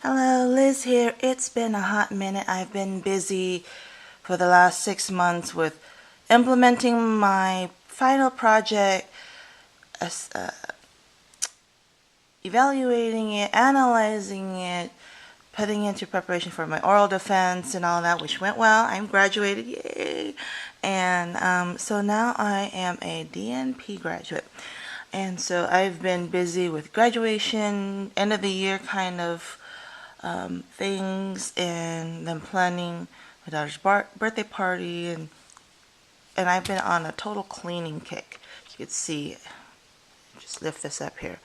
Hello, Liz here. It's been a hot minute. I've been busy for the last 6 months with implementing my final project, evaluating it, analyzing it, putting it into preparation for my oral defense and all that, which went well. I'm graduated, yay! And so now I am a DNP graduate. And so I've been busy with graduation, end of the year kind of things, and then planning my daughter's birthday party, and I've been on a total cleaning kick. You can see, just lift this up here.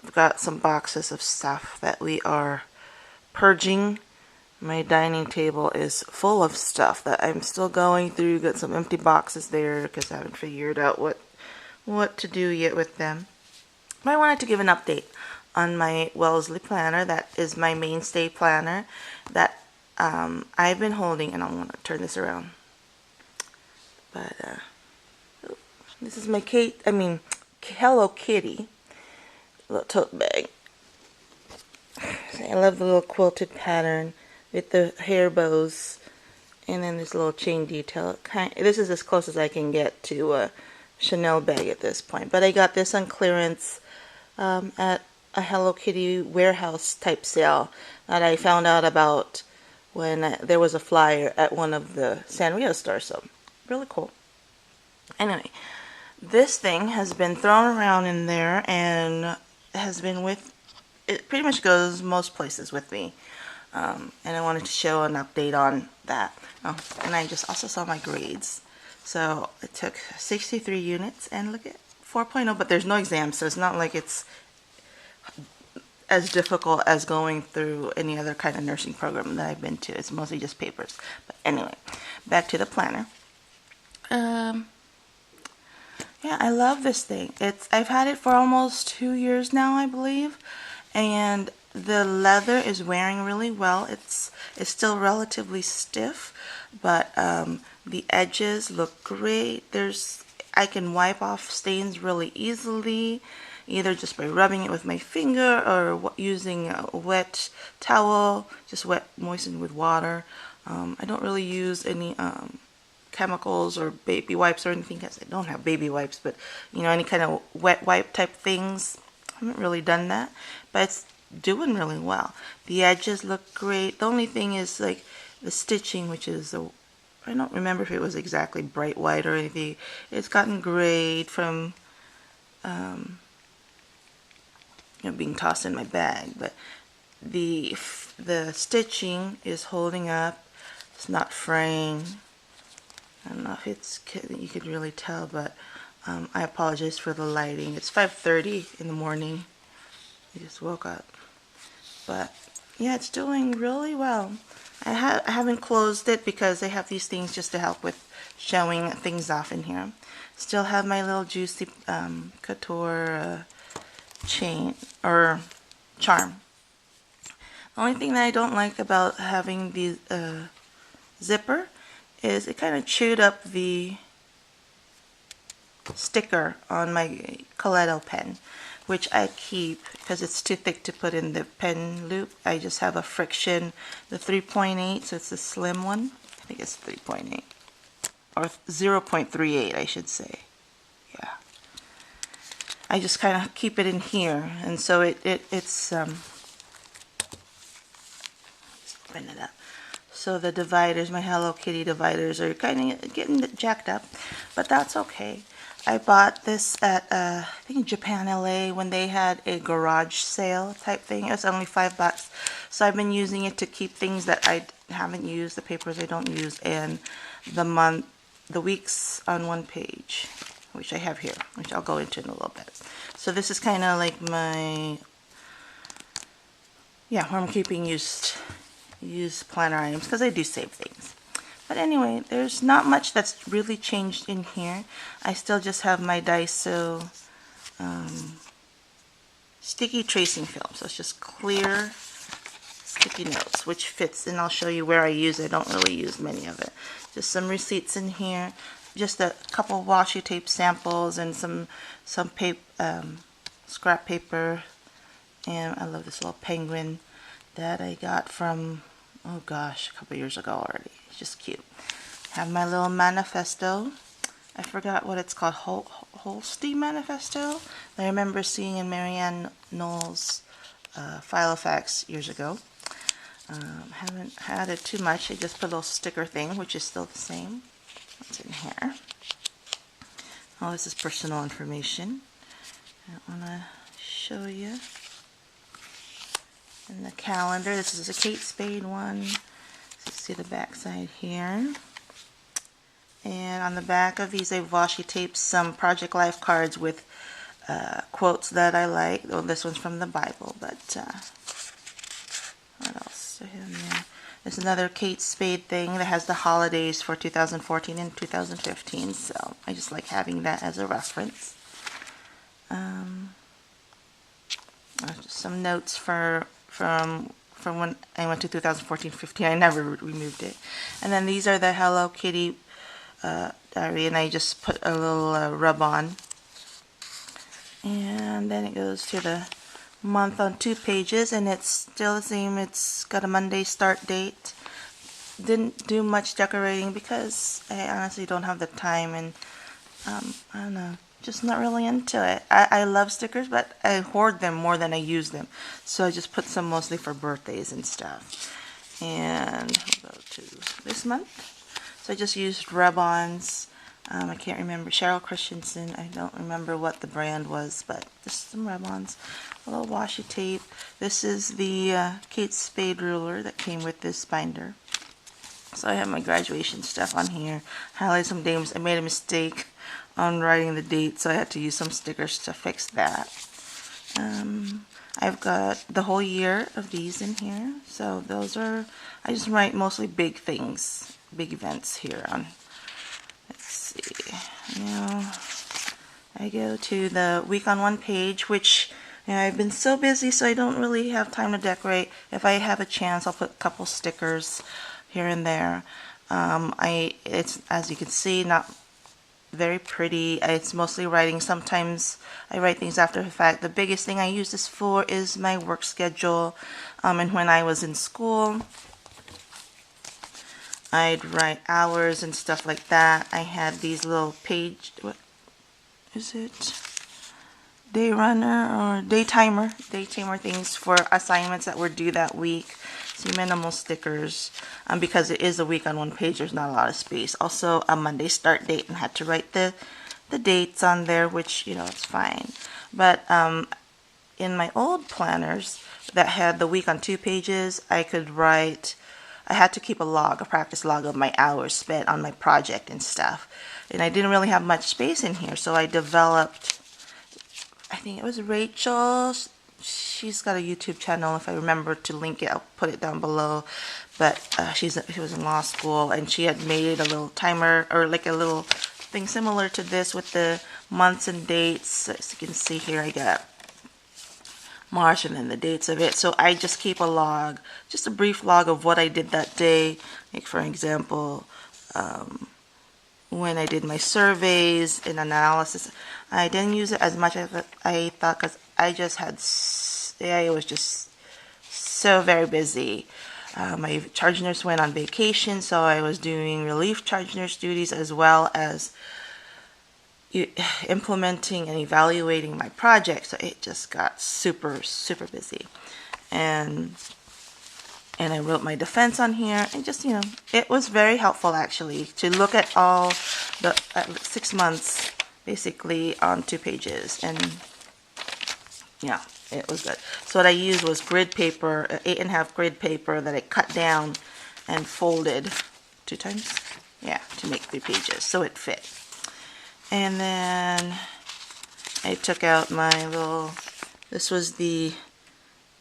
I've got some boxes of stuff that we are purging. My dining table is full of stuff that I'm still going through. Got some empty boxes there because I haven't figured out what to do yet with them. But I wanted to give an update on my Wellesley planner. That is my mainstay planner that I've been holding, and I'm going to turn this around. But this is my Hello Kitty little tote bag. I love the little quilted pattern with the hair bows, and then this little chain detail. This is as close as I can get to a Chanel bag at this point. But I got this on clearance at a Hello Kitty warehouse type sale that I found out about when there was a flyer at one of the Sanrio stores. So really cool. Anyway, this thing has been thrown around in there and has been it pretty much goes most places with me. And I wanted to show an update on that. Oh, and I just also saw my grades. So it took 63 units, and look at 4.0, but there's no exam, so it's not like it's as difficult as going through any other kind of nursing program that I've been to. It's mostly just papers. But anyway, back to the planner. Yeah, I love this thing. I've had it for almost 2 years now, I believe, and the leather is wearing really well. It's still relatively stiff, but the edges look great. I can wipe off stains really easily, either just by rubbing it with my finger or using a wet towel, just moistened with water. I don't really use any chemicals or baby wipes or anything, because I don't have baby wipes, but any kind of wet wipe type things. I haven't really done that, but it's doing really well. The edges look great. The only thing is like the stitching, which is I don't remember if it was exactly bright white or anything. It's gotten grayed from being tossed in my bag, but the stitching is holding up. It's not fraying. I don't know if you could really tell, but I apologize for the lighting. It's 5:30 in the morning. I just woke up. But yeah, it's doing really well. I haven't closed it because I have these things just to help with showing things off in here. Still have my little juicy couture chain or charm. The only thing that I don't like about having the zipper is it kind of chewed up the sticker on my Coletto pen, which I keep because it's too thick to put in the pen loop. I just have a friction, the 3.8, so it's a slim one. I think it's 3.8 or 0.38, I should say. Yeah, I just kind of keep it in here, and so it's open it up. So the dividers, my Hello Kitty dividers, are kind of getting jacked up, but that's okay. I bought this at I think Japan LA when they had a garage sale type thing. It was only $5, so I've been using it to keep things that I haven't used, the papers I don't use, and the weeks on one page, which I have here, which I'll go into in a little bit. So this is kind of like my where I'm keeping used planner items, because I do save things. But anyway, there's not much that's really changed in here. I still just have my Daiso sticky tracing film. So it's just clear sticky notes, which fits, and I'll show you where I use it. I don't really use many of it. Just some receipts in here. Just a couple washi tape samples and some scrap paper. And I love this little penguin that I got from, oh gosh, a couple years ago already. It's just cute. Have my little manifesto. I forgot what it's called, Holstein Manifesto. I remember seeing in Marianne Knowles' file of facts years ago. Haven't added too much. I just put a little sticker thing, which is still the same. What's in here? Oh, this is personal information. I want to show you. And the calendar. This is a Kate Spade one. So see the back side here. And on the back of these, I've washi taped some Project Life cards with quotes that I like. Oh, this one's from the Bible, but what else do I have in there? There's another Kate Spade thing that has the holidays for 2014 and 2015, so I just like having that as a reference. Just some notes from when I went to 2014-15. I never removed it. And then these are the Hello Kitty diary, and I just put a little rub on. And then it goes to the month on 2 pages, and it's still the same. It's got a Monday start date. Didn't do much decorating because I honestly don't have the time, and I don't know, just not really into it. I love stickers, but I hoard them more than I use them, so I just put some mostly for birthdays and stuff. And we'll go to this month. So I just used rub-ons. I can't remember, Cheryl Christensen. I don't remember what the brand was, but just some rub-ons. A little washi tape. This is the Kate Spade ruler that came with this binder. So I have my graduation stuff on here. Highlight some names. I made a mistake on writing the date, so I had to use some stickers to fix that. I've got the whole year of these in here. So those are, I just write mostly big things, big events here on. Let's see. Now I go to the week on 1 page, which I've been so busy, so I don't really have time to decorate. If I have a chance, I'll put a couple stickers here and there. It's, as you can see, not very pretty. It's mostly writing. Sometimes I write things after the fact. The biggest thing I use this for is my work schedule. And when I was in school, I'd write hours and stuff like that. I had these little page, what is it? Day runner or day timer things for assignments that were due that week. See, minimal stickers, because it is a week on 1 page. There's not a lot of space. Also, a Monday start date, and had to write the dates on there, which it's fine. But in my old planners that had the week on 2 pages, I could write. I had to keep a log, a practice log of my hours spent on my project and stuff, and I didn't really have much space in here, so I developed. I think it was Rachel. She's got a YouTube channel. If I remember to link it, I'll put it down below. But she was in law school, and she had made a little timer, or like a little thing similar to this with the months and dates. As you can see here, I got March and then the dates of it. So I just keep a log, just a brief log of what I did that day. Like for example, when I did my surveys and analysis. I didn't use it as much as I thought, because I was just so very busy. My charge nurse went on vacation, so I was doing relief charge nurse duties as well as implementing and evaluating my project. So it just got super, super busy. And I wrote my defense on here, and just, it was very helpful actually to look at all the 6 months basically on 2 pages, and yeah, it was good. So what I used was grid paper, 8.5 grid paper that I cut down and folded 2 times, yeah, to make 3 pages, so it fit. And then I took out my little, this was the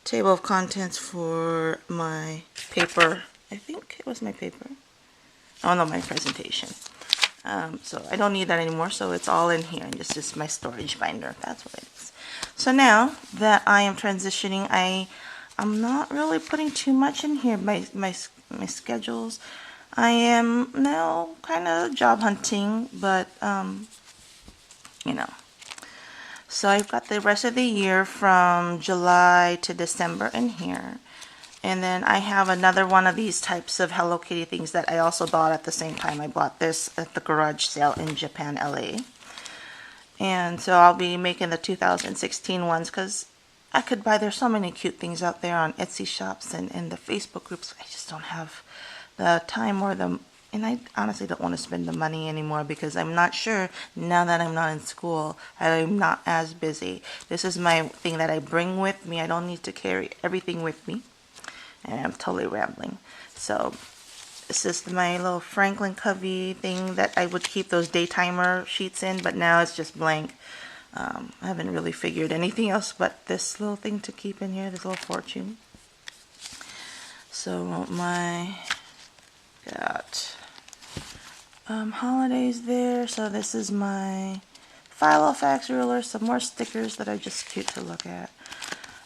table of contents for my paper. I think it was my paper. Oh no, my presentation. So I don't need that anymore, so it's all in here, and it's just my storage binder. That's what it is. So now that I am transitioning, I'm not really putting too much in here. My schedules. I am now kind of job hunting, but So I've got the rest of the year from July to December in here. And then I have another one of these types of Hello Kitty things that I also bought at the same time. I bought this at the garage sale in Japan, LA. And so I'll be making the 2016 ones because I could buy, there's so many cute things out there on Etsy shops and in the Facebook groups. I just don't have the time or the, and I honestly don't want to spend the money anymore because I'm not sure now that I'm not in school, I'm not as busy. This is my thing that I bring with me. I don't need to carry everything with me. And I'm totally rambling. So this is my little Franklin Covey thing that I would keep those daytimer sheets in, but now it's just blank. I haven't really figured anything else but this little thing to keep in here, this little fortune. So my got holidays there. So this is my Filofax ruler, some more stickers that are just cute to look at.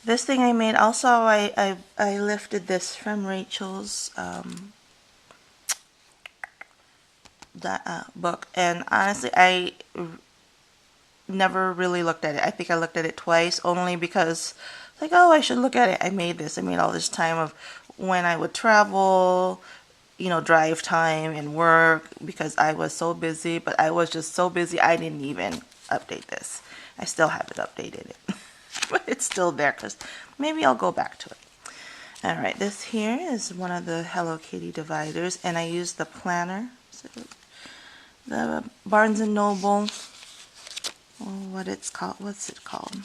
This thing I made, also I lifted this from Rachel's book, and honestly I never really looked at it. I think I looked at it twice only because like, oh, I should look at it. I made this. I made all this time of when I would travel, you know, drive time and work because I was so busy, but I was just so busy I didn't even update this. I still haven't updated it. But it's still there because maybe I'll go back to it. Alright, this here is one of the Hello Kitty dividers, and I used the planner. So the Barnes & Noble, what's it called?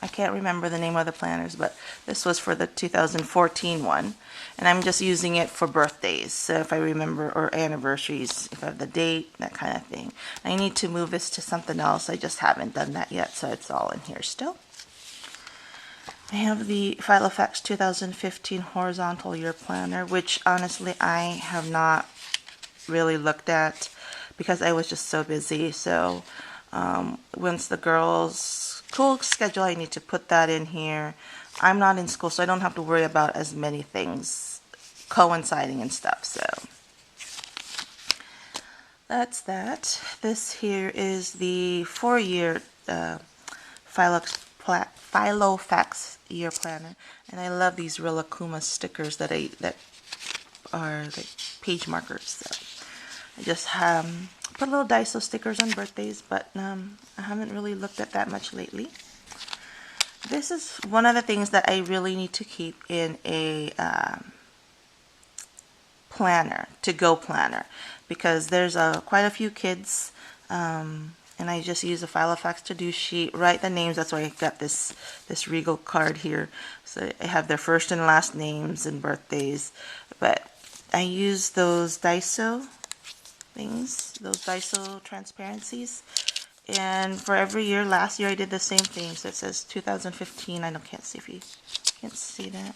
I can't remember the name of the planners, but this was for the 2014 one. And I'm just using it for birthdays, so if I remember, or anniversaries, if I have the date, that kind of thing. I need to move this to something else. I just haven't done that yet, so it's all in here still. I have the Filofax 2015 Horizontal Year Planner, which honestly I have not really looked at because I was just so busy. So once the girls' school schedule, I need to put that in here. I'm not in school, so I don't have to worry about as many things coinciding and stuff. So that's that. This here is the 4-year Filofax year planner, and I love these Rilakkuma stickers that are like page markers. So I just put little Daiso stickers on birthdays, but I haven't really looked at that much lately. This is one of the things that I really need to keep in a planner, to-go planner, because there's quite a few kids, and I just use a Filofax to-do sheet, write the names. That's why I got this Regal card here. So I have their first and last names and birthdays, but I use those Daiso things, those Daiso transparencies. And for every year, last year I did the same thing. So it says 2015. I can't see if you can't see that.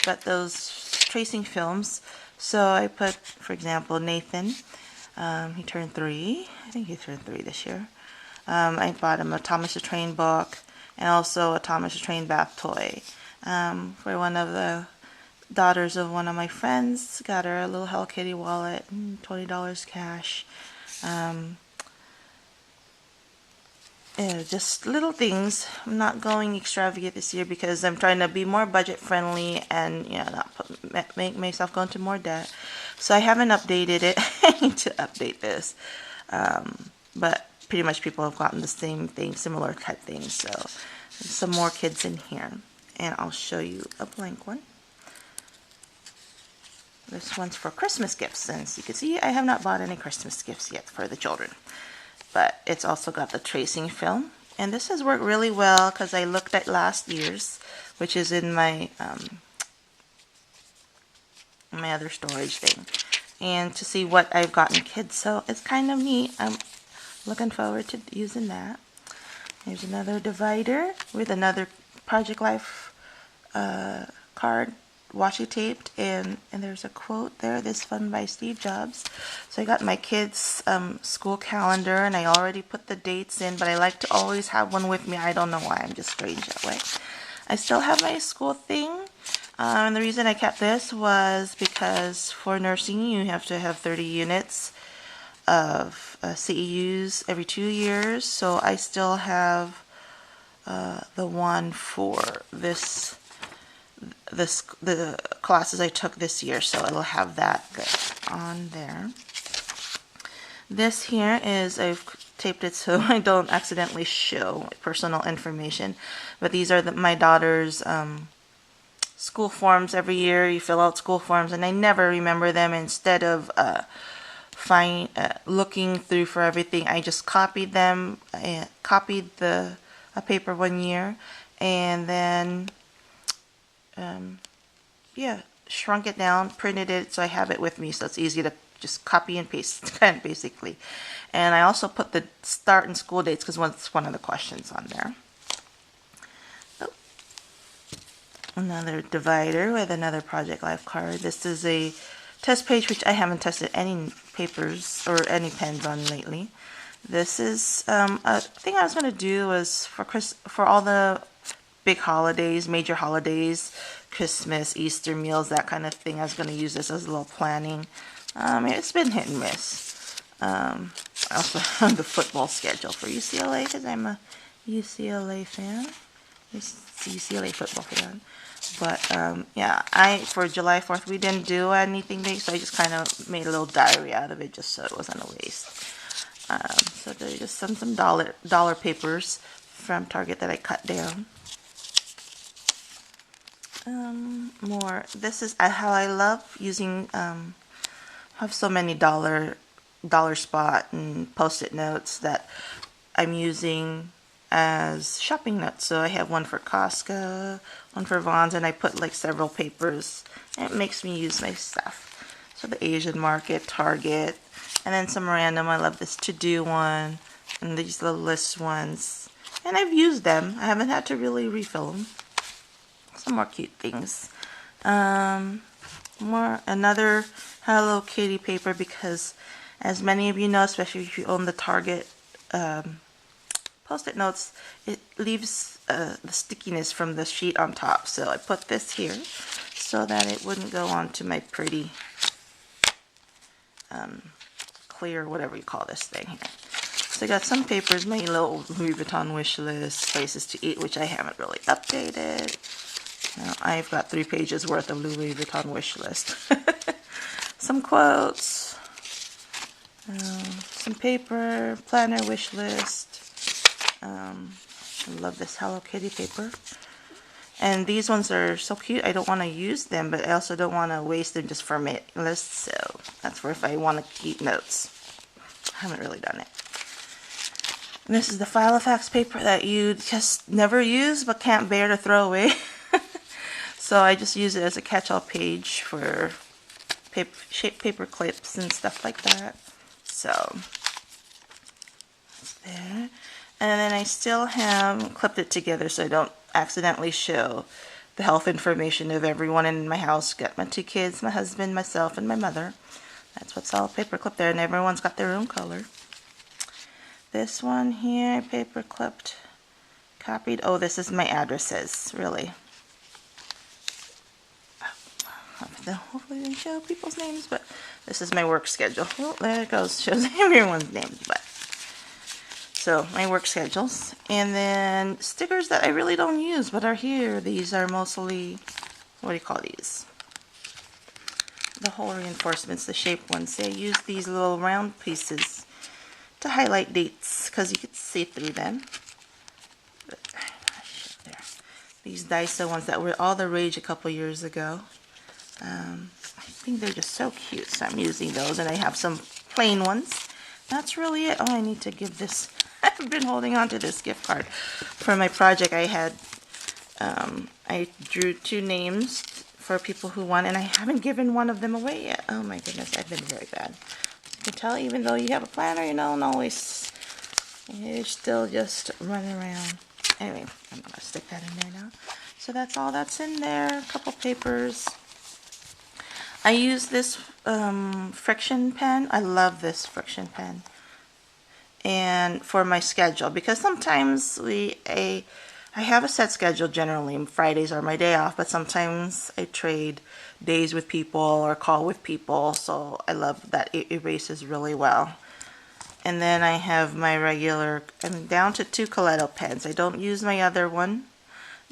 But those tracing films. So I put, for example, Nathan. He turned 3. I think he turned 3 this year. I bought him a Thomas the Train book and also a Thomas the Train bath toy. For one of the daughters of one of my friends, got her a little Hello Kitty wallet, $20 cash. Yeah, just little things. I'm not going extravagant this year because I'm trying to be more budget friendly and, you know, not make myself go into more debt. So I haven't updated it. I need to update this. But pretty much people have gotten the same thing, similar type things. So there's some more kids in here. And I'll show you a blank one. This one's for Christmas gifts. And as you can see, I have not bought any Christmas gifts yet for the children. But it's also got the tracing film, and this has worked really well because I looked at last year's, which is in my my other storage thing, and to see what I've gotten kids. So it's kind of neat. I'm looking forward to using that. Here's another divider with another Project Life card, washi taped, and there's a quote there, "This fun by Steve Jobs." So I got my kids' school calendar, and I already put the dates in, but I like to always have one with me. I don't know why, I'm just strange that way. I still have my school thing, and the reason I kept this was because for nursing you have to have 30 units of CEUs every 2 years, so I still have the one for the classes I took this year, so it'll have that on there. This here is, I've taped it so I don't accidentally show personal information, but these are my daughter's school forms. Every year you fill out school forms and I never remember them. Instead of looking through for everything, I just copied them, copied a paper one year, and then yeah, shrunk it down, printed it, so I have it with me, so it's easy to just copy and paste, kind of basically. And I also put the start and school dates because it's one of the questions on there. Oh. Another divider with another Project Life card. This is a test page, which I haven't tested any papers or any pens on lately. This is a thing I was going to do was for all the big holidays, major holidays, Christmas, Easter meals, that kind of thing. I was going to use this as a little planning. It's been hit and miss. I also have the football schedule for UCLA because I'm a UCLA fan. UCLA football fan. But yeah, for July 4th we didn't do anything big, so I just kind of made a little diary out of it just so it wasn't a waste. So there's just some dollar papers from Target that I cut down. More. This is how I love using. Have so many dollar spot and post-it notes that I'm using as shopping notes. So I have one for Costco, one for Vons, and I put like several papers. And it makes me use my stuff. So the Asian market, Target, and then some random. I love this to-do one and these little list ones. And I've used them. I haven't had to really refill them. Some more cute things. Another Hello Kitty paper, because as many of you know, especially if you own the Target post-it notes, it leaves the stickiness from the sheet on top. So I put this here so that it wouldn't go onto my pretty clear, whatever you call this thing here. So I got some papers, my little Louis Vuitton wish list, places to eat, which I haven't really updated. Now, I've got 3 pages worth of Louis Vuitton wish list. Some quotes, some paper, planner wish list. I love this Hello Kitty paper. And these ones are so cute. I don't want to use them, but I also don't want to waste them just for my list. So that's for if I want to keep notes. I haven't really done it. And this is the Filofax paper that you just never use but can't bear to throw away. So I just use it as a catch-all page for shaped paper clips and stuff like that. So that's there. And then I still have clipped it together so I don't accidentally show the health information of everyone in my house. Got my 2 kids, my husband, myself, and my mother. That's what's all paper clipped there, and everyone's got their own color. This one here, paper clipped, copied. Oh, this is my addresses, really. Hopefully I didn't show people's names, but this is my work schedule. Oh, there it goes. Shows everyone's names, but so my work schedules. And then stickers that I really don't use but are here. These are mostly, what do you call these? The hole reinforcements, the shaped ones. I use these little round pieces to highlight dates because you can see through them. But, there. These Daiso ones that were all the rage a couple years ago. I think they're just so cute, so I'm using those, and I have some plain ones. That's really it. Oh, I need to give this. I've been holding on to this gift card for my project. I had I drew 2 names for people who won, and I haven't given one of them away yet. Oh my goodness, I've been very bad. You can tell, even though you have a planner, you don't always, you're still just running around. Anyway, I'm gonna stick that in there now. So that's all that's in there. A couple papers. I use this friction pen. I love this friction pen. And for my schedule, because sometimes I have a set schedule generally. Fridays are my day off, but sometimes I trade days with people or call with people. So I love that it erases really well. And then I have my regular, I'm down to 2 Coletto pens. I don't use my other one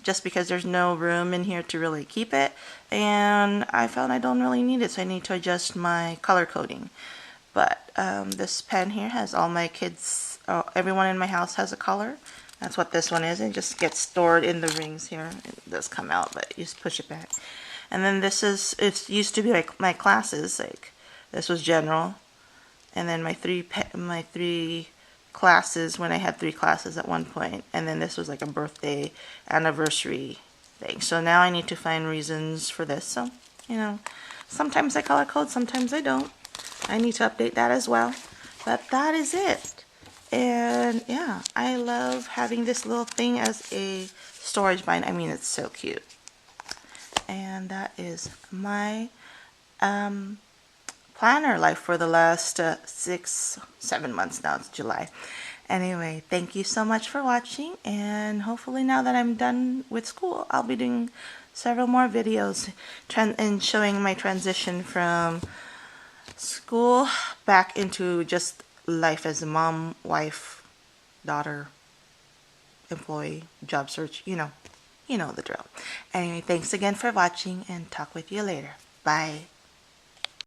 just because there's no room in here to really keep it. And I found I don't really need it, so I need to adjust my color coding. But this pen here has all my kids, everyone in my house has a color. That's what this one is. It just gets stored in the rings here. It does come out, but you just push it back. And then this is, it used to be like my classes, like this was general. And then my three classes when I had 3 classes at one point, and then this was like a birthday anniversary thing. So now I need to find reasons for this. So, you know, sometimes I color code, sometimes I don't. I need to update that as well. But that is it. And yeah, I love having this little thing as a storage bind. I mean, it's so cute. And that is my planner life for the last 6-7 months. Now it's July. Anyway, thank you so much for watching, and hopefully now that I'm done with school, I'll be doing several more videos and showing my transition from school back into just life as a mom, wife, daughter, employee, job search, you know the drill. Anyway, thanks again for watching, and talk with you later. Bye.